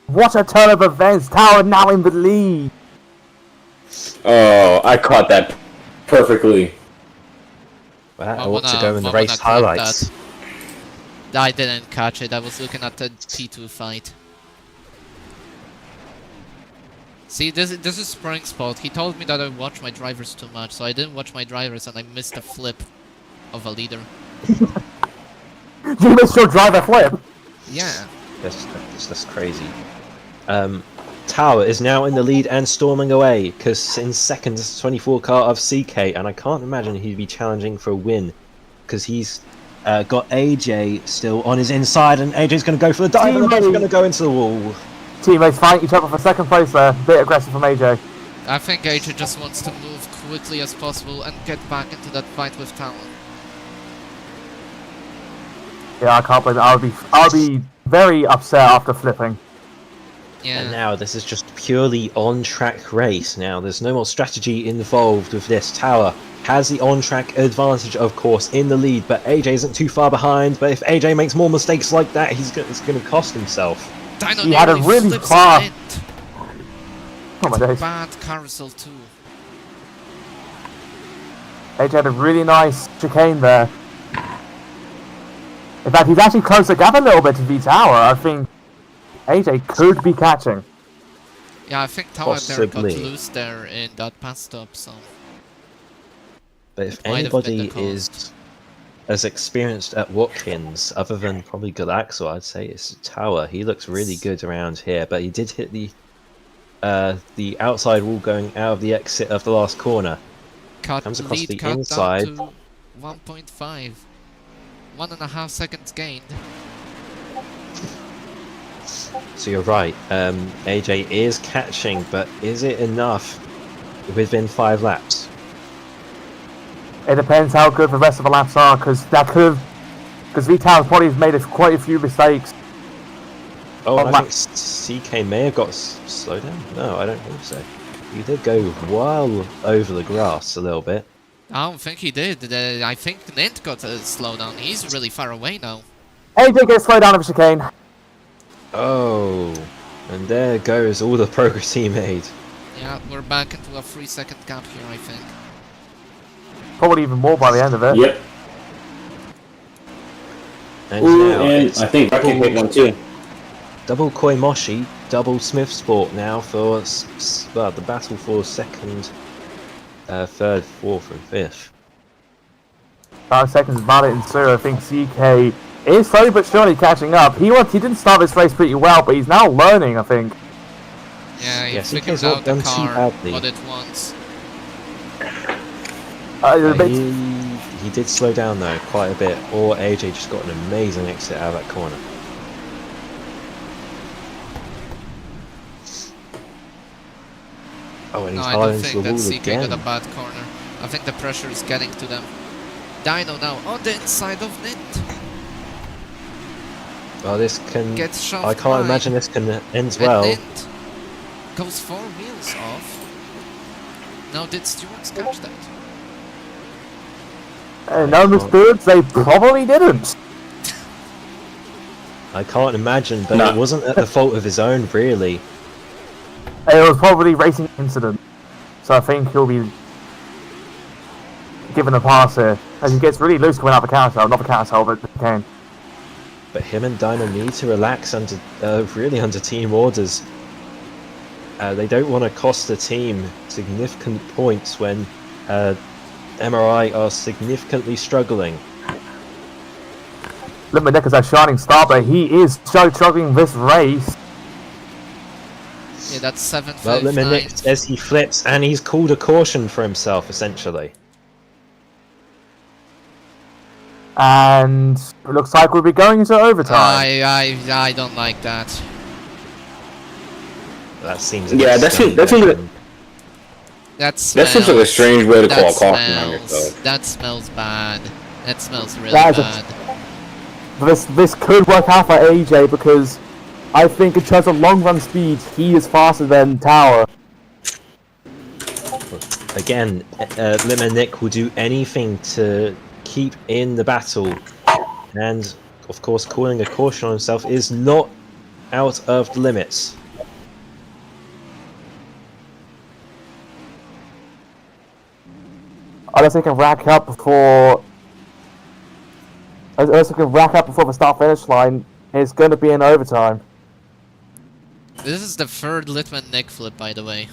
what a turn of events! Tower now in the lead! Oh, I caught that perfectly. That I ought to wanna- go in the I wanna race clip highlights. I didn't catch it. I was looking at the T2 fight. See, this is Spring's fault. He told me that I watch my drivers too much, so I didn't watch my drivers and I missed a flip of a leader. You missed your driver flip! Yeah. That's crazy. Tower is now in the lead and storming away, because in second is the 24 car of CK, and I can't imagine he'd be challenging for a win, because he's got AJ still on his inside, and AJ's going to go for the dive, and they're both going to go into the wall. Teammates fighting each other for second place there. Bit aggressive from AJ. I think AJ just wants to move quickly as possible and get back into that fight with Talon. Yeah, I can't believe it. I'll be very upset after flipping. Yeah. And now this is just purely on-track race. Now there's no more strategy involved with this. Tower has the on-track advantage, of course, in the lead, but AJ isn't too far behind. But if AJ makes more mistakes like that, it's going to cost himself. Dino He had a nearly really flips fast- an end. Oh my days. Bad carousel too. AJ had a really nice chicane there. In fact, he's actually closed the gap a little bit to V Tower. I think AJ could be catching. Yeah, I think Tower there got Possibly. loose there in that pass stop, so... But if Might have been the anybody cost. is as experienced at Watkins, other than probably Galaxo, I'd say it's Tower. He looks really good around here, but he did hit the outside wall going out of the exit of the last corner. Comes across lead the cut inside. down to 1.5. 1.5 seconds gained. So you're right, AJ is catching, but is it enough within 5 laps? It depends how good the rest of the laps are, because V Tower's probably made quite a few mistakes. Oh, Oh, I lap- think CK may have got slowed down. No, I don't think so. He did go well over the grass a little bit. I don't think he did. I think Nint got a slowdown. He's really far away now. AJ gets slowed down of a chicane. Oh, and there goes all the progress he made. Yeah, we're back into a 3-second gap here, I think. Probably even more by the end of it. Yep. And Ooh, now and it's I think I can hit one too. double Koimoshi, double Smith Sport now for the battle for second, third, fourth, and fifth. 5 seconds about it in Sue. I think CK is slowly but surely catching up. He didn't start this race pretty well, but he's now learning, I think. Yeah, he Yes, he figures has not out the done too car, badly. what it wants. He did slow down though quite a bit, or AJ just got an amazing exit out of that corner. Oh, and No, he's I hard don't into think the that wall CK again. got a bad corner. I think the pressure is getting to them. Dino now on the inside of Nint. Oh, this can. Gets shoved I can't by. imagine this can end And well. Nint goes 4 wheels off. Now did Stewards catch that? No mistakes, they probably didn't. I can't imagine, but No. it wasn't at the fault of his own, really. It was probably racing incident. So I think he'll be given a pass here. And he gets really loose coming out of the carousel, not the carousel, but the chicane. But him and Dino need to relax under really under team orders. They don't want to cost the team significant points when MRI are significantly struggling. Nick is a shining star, but he is struggling this race. Yeah, that's 7 Well, 5 Nick 9. says he flips, and he's called a caution for himself, essentially. And it looks like we'll be going into overtime. I don't like that. That seems Yeah, that seems That seems like a strange way to call a caution on yourself. That smells bad. That smells really That is bad. This could work out for AJ because I think in terms of long run speed, he is faster than Tower. Again, Glim and Nick will do anything to keep in the battle, and of course calling a caution on himself is not out of the limits. Unless they can rack up before the start finish line, it's going to be in overtime. This is the third Litman Nick flip, by the way.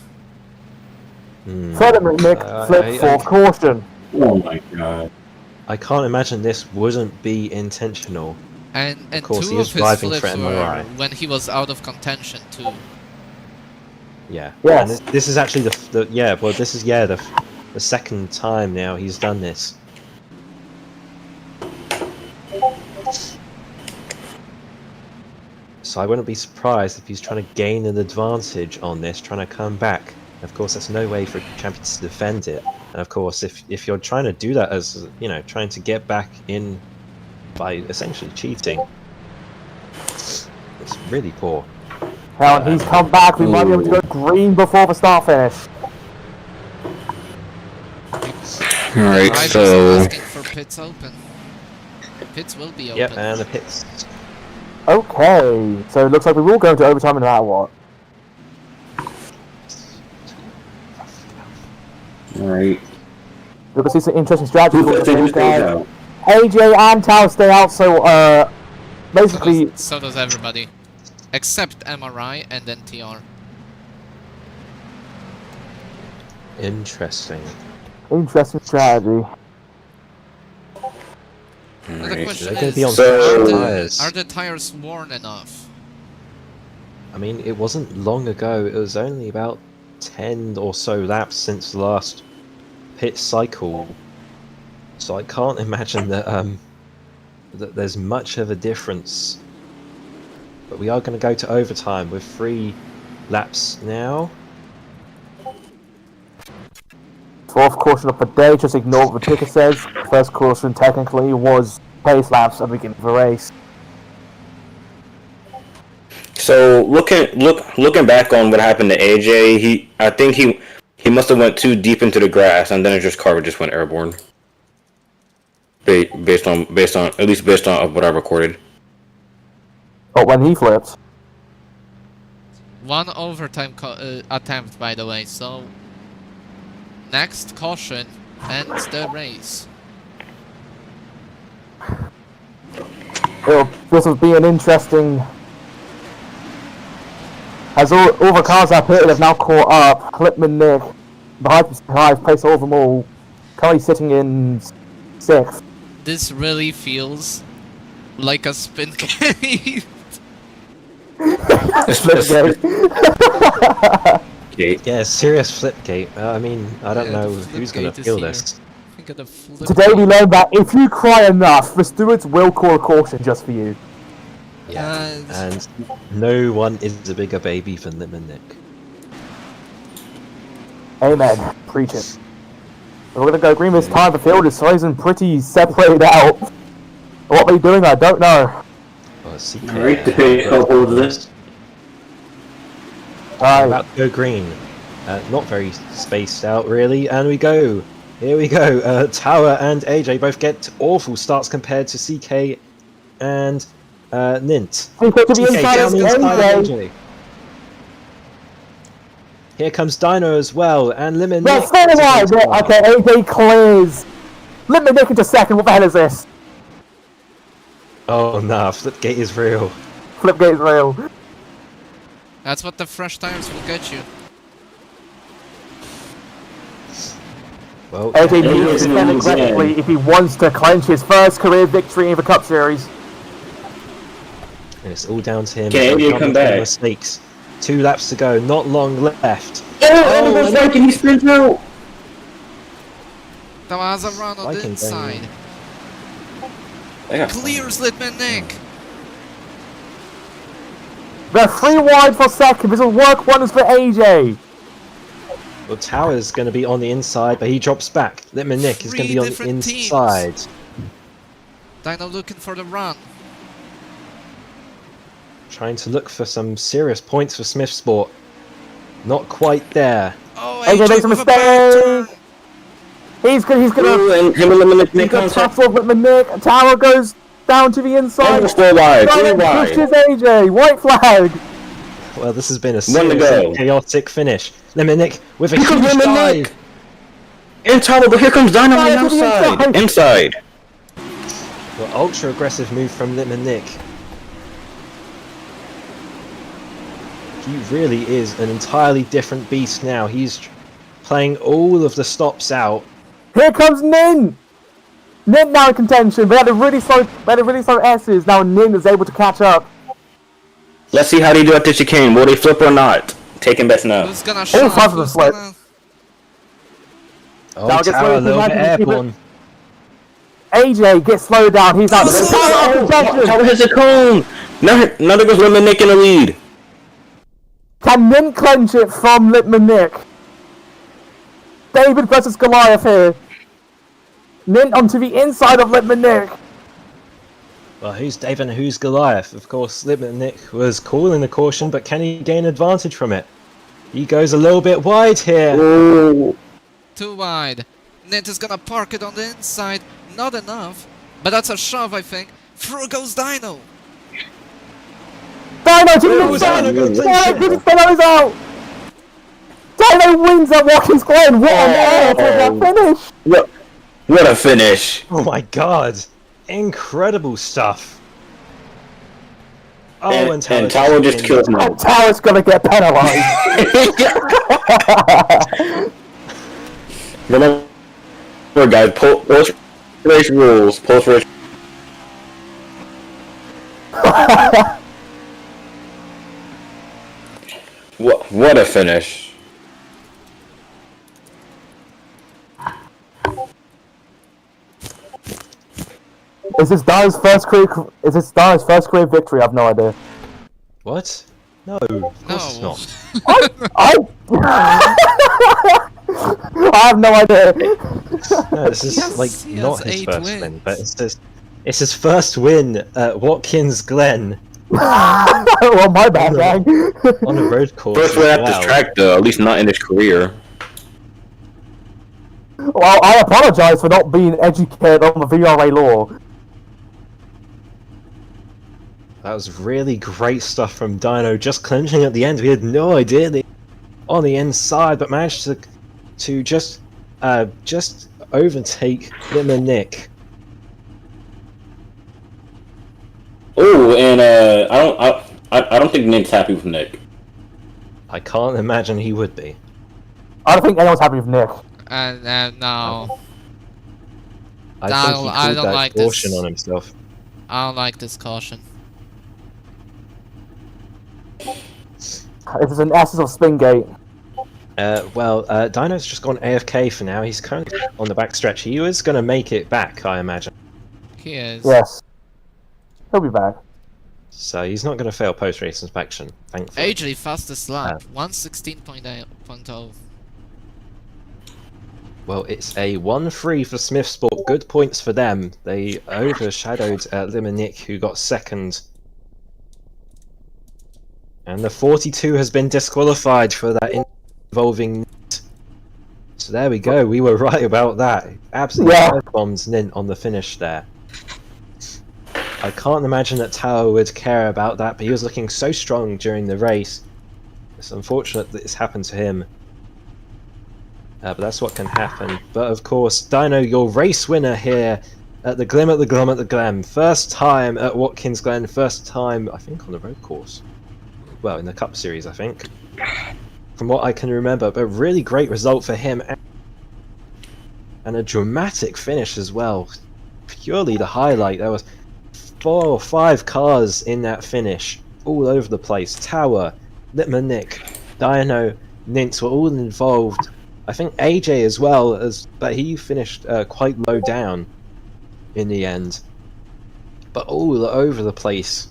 Furthermore, Nick flip for caution. Oh my god. I can't imagine this wouldn't be intentional. And Of course, two he of is his driving flips for were MRI. when he was out of contention too. Yeah. Yes. And this is actually the second time now he's done this. So I wouldn't be surprised if he's trying to gain an advantage on this, trying to come back. Of course, that's no way for a champion to defend it. And of course, if you're trying to do that as, you know, trying to get back in by essentially cheating, it's really poor. Now, and he's come back. We might be able to go green before the start finish. Alright, I'm so just asking for pits open. Pits will be open. Yep, and the pits. Okay, so it looks like we will go into overtime no matter what. alright. We're going to see some interesting strategies. Who stays out? AJ and Tao stay out, so basically... So does everybody. Except MRI and then TR. Interesting. Interesting strategy. Now the Alright. question They're gonna is, be on So- tires. are the tires worn enough? I mean, it wasn't long ago. It was only about 10 or so laps since the last pit cycle. So I can't imagine that that there's much of a difference. But we are going to go to overtime with 3 laps now. Fourth caution of the day, just ignore what the ticker says. First caution technically was pace laps at the beginning of the race. So looking back on what happened to AJ, I think he must have went too deep into the grass, and then his car just went airborne. Based on what I recorded. But when he flipped, One overtime attempt, by the way, so... Next caution ends the race. this will be an interesting... As all the cars that pitted have now caught up, Clipman Nick, the highest place of them all, currently sitting in 6th. This really feels like a spin gate. Yeah, serious flipgate. I mean, I don't Yeah, know the who's going to flipgate is feel here. this. I'm gonna flip Today we it. learned that if you cry enough, the stewards will call a caution just for you. And no one is a bigger baby than Lim and Nick. Amen. Preach it. We're gonna go green this time. The field is frozen pretty separated out. What they're doing, I don't know. Oh, CK, Alright, to pay a couple of this. About to go green. Not very spaced out, really. And we go. Here we go. Tower and AJ both get awful starts compared to CK and Nint. He's got to be TK inside down of the inside of AJ. AJ. Here comes Dino as well, and Lim and Yes, Nick. so do I. Okay, AJ clears. Let me nick into second. What the hell is this? Oh nah, Flipgate is real. Flipgate's real. That's what the fresh tires will get you. Well, AJ Hey, needs to listen, defend listen. aggressively if he wants to clinch his first career victory in the Cup Series. and it's all down to him. Can He AJ can't come make any back? mistakes. 2 laps to go, not long left. Oh, and the Viking, he spins out. There was a run on the Viking inside. Yeah. Clears Litman Nick. They're 3 wide for second. This will work wonders for AJ. Well, Tower's going to be on the inside, but he drops back. Litman Nick is going to be on the 3 different teams. inside. Dino looking for the run. Trying to look for some serious points for Smith Sport. Not quite there. Oh, AJ makes a with back turn. mistake. He's gonna Ooh, and him and Limit he's Nick gonna contact. pass off with Nick. Tower goes down to the inside. Almost 4 wide. 3 Dino wide. pushes AJ. White flag. Well, this has been a One to go. seriously chaotic finish. Litman Nick with a Here comes huge Limit dive. Nick. And Tyler, but here comes Dino on the Dino to the outside. Inside. Well, ultra aggressive move from Litman Nick. He really is an entirely different beast now. He's playing all of the stops out. Here comes Nin. Nin now in contention. They had a really slow S's. Now Nin is able to catch up. Let's see how they do at the chicane. Will they flip or not? Taking bets now. Who's gonna shove? five of them Who's flip. gonna... Oh, Now gets Tower a slowed little bit down, keep it- airborne. AJ gets slowed down. He's out. Oh, Contention. Tyler hits a cone. Now there goes Limit Nick in the lead. Can Nin clench it from Litman Nick? David versus Goliath here. Nin onto the inside of Litman Nick. Well, who's David and who's Goliath? Of course, Litman Nick was calling the caution, but can he gain advantage from it? He goes a little bit wide here. Ooh. Too wide. Nint is gonna park it on the inside. Not enough. But that's a shove, I think. Through goes Dino. Dino to the Oh, inside. Dino gonna clinch Dino's out. Dino wins at Watkins Glen. What on earth was that finish? What a finish. Oh my god! Incredible stuff! Oh, And Tower just kills him. And Tower's gonna get penalized. Remember, guys, post-race rules. Post-race. What a finish. Is this Dino's first career victory? I've no idea. What? No, of course No. it's not. I have no idea. No, this is Yes, like he not has his 8 first wins. win, but it's his first win at Watkins Glen Well, my bad, gang. on a road course. First as win at well. this track, though. At least not in his career. Well, I apologise for not being educated on the VRA law. That was really great stuff from Dino, just clinching at the end. We had no idea they on the inside, but managed to just overtake Litman Nick. Oh, and I don't think Nick's happy with Nick. I can't imagine he would be. I don't think anyone's happy with Nick. And no. I No, think he I called don't that like caution this. on himself. I don't like this caution. This is an essence of Spingate. Well, Dino's just gone AFK for now. He's currently on the back stretch. He was going to make it back, I imagine. He is. Yes. He'll be back. So he's not going to fail post-race inspection, thankfully. AJ fastest lap. 1:16.0. Well, it's a 1-3 for Smith Sport. Good points for them. They overshadowed Litman Nick, who got second. And the 42 has been disqualified for that involving Nint. So there we go. We were right about that. Absolutely bombs Nint on the finish there. I can't imagine that Tower would care about that, but he was looking so strong during the race. It's unfortunate that this happened to him. But that's what can happen. But of course, Dino, your race winner here at the Glim at the Glum at the Glen. First time at Watkins Glen, first time, I think, on the road course. Well, in the Cup Series, I think. From what I can remember, but really great result for him. And a dramatic finish as well. Purely the highlight. There was 4 or 5 cars in that finish. All over the place. Tower, Litman Nick, Dino, Nint were all involved. I think AJ as well, but he finished quite low down in the end. But all over the place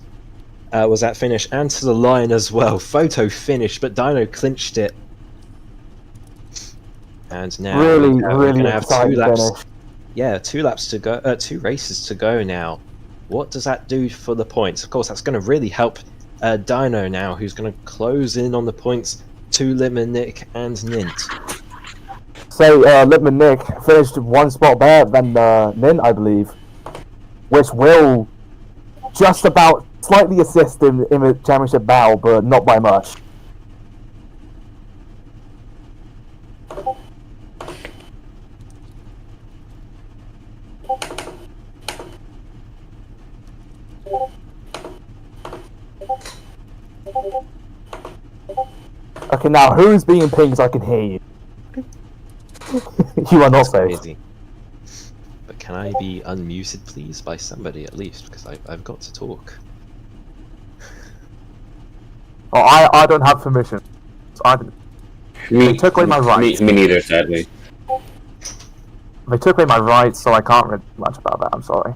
was that finish, and to the line as well. Photo finish, but Dino clinched it. And now Really we're gonna have 2 exciting laps. finish. Yeah, 2 laps to go. 2 races to go now. What does that do for the points? Of course, that's going to really help Dino now, who's going to close in on the points to Litman Nick and Nint. So, Litman Nick finished 1 spot better than Nin, I believe, which will just about slightly assist him in the championship battle, but not by much. Okay, now who's being pinged so I can hear you? You are not safe. Crazy. But can I be unmuted, please, by somebody at least? Because I've got to talk. Oh, I don't have permission. They took away my rights. Me neither, sadly. They took away my rights, so I can't read much about that. I'm sorry.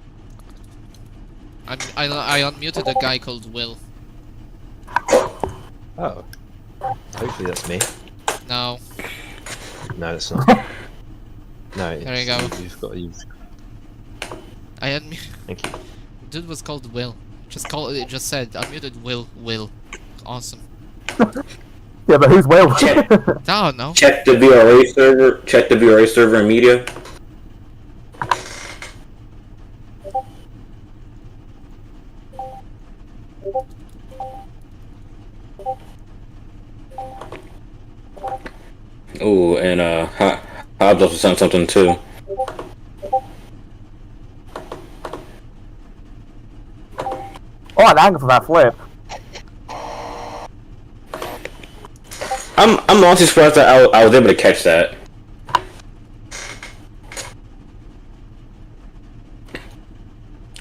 I unmuted a guy called Will. Oh. Hopefully that's me. No. No, it's not. No, There you go. You've I unmuted. Thank you. Dude was called Will. It just said unmuted Will. Awesome. Yeah, but who's Will? No, no. Check the VRA server. Check the VRA server and media. Ooh, and Hobbs also sent something too. Oh, an angle for that flip. I'm honestly surprised that I was able to catch that.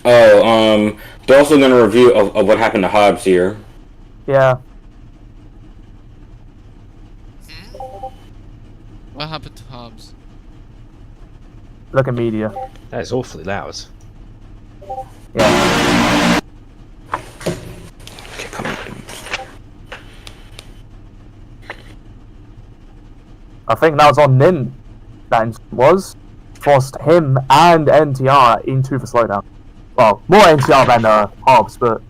Oh, they're also gonna review of what happened to Hobbs here. Yeah. What happened to Hobbs? Look at media. That is awfully loud. Yeah. Okay, come on. I think that was on Nin. That was forced him and NTR into the slowdown. Well, more NTR than Hobbs, but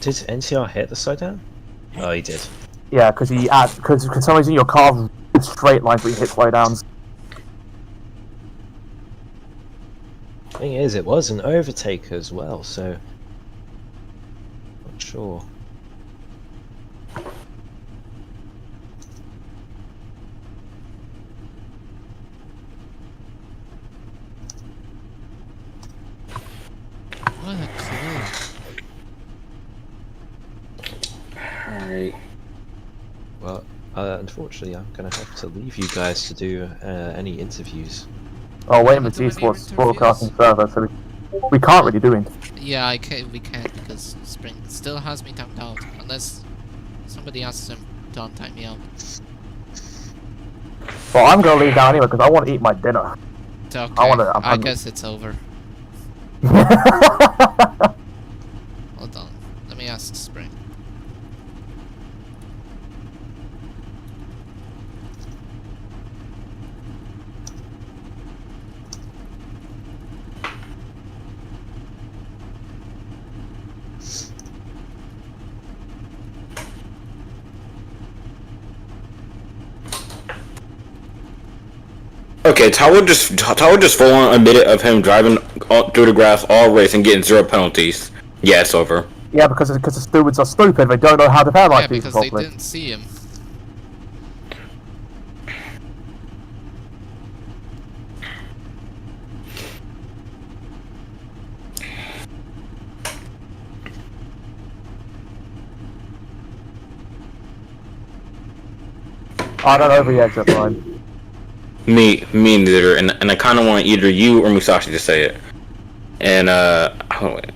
Did NTR hit the slowdown? Oh, he did. yeah, because for some reason your car straight lines when you hit slowdowns. Thing is, it was an overtake as well, so not sure. What a clue. Alright. Well, unfortunately, I'm gonna have to leave you guys to do any interviews. Oh, wait a Do minute, any Sports interviews? broadcasting server, so we can't really do it. Yeah, we can't because Spring still has me timed out unless somebody asks him to untime me out. Well, I'm gonna leave now anyway because I want to eat my dinner. It's okay. I'm I hungry. guess it's over. Hold on. Let me ask Spring. Okay, Tower just full on admitted of him driving through the grass all race and getting 0 penalties. Yeah, it's over. Yeah, because the stewards are stupid. They don't know how to Yeah, paralyze people because they properly. didn't see him. I don't know the exit line. Me neither. And I kind of want either you or Musashi to say it. And oh, wait.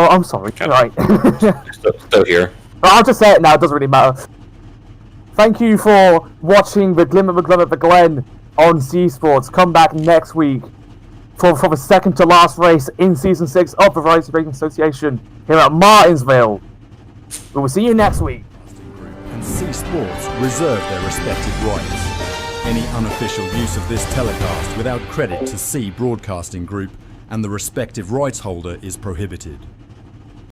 Oh, I'm sorry. Yeah. Right. Still here. I'll just say it now. It doesn't really matter. Thank you for watching the Glim of the Glum at the Glen on C Sports. Come back next week for the second to last race in Season 6 of the Variety Racing Association here at Martinsville. We will see you next week. And C Sports reserve their respective rights. Any unofficial use of this telecast without credit to C Broadcasting Group and the respective rights holder is prohibited.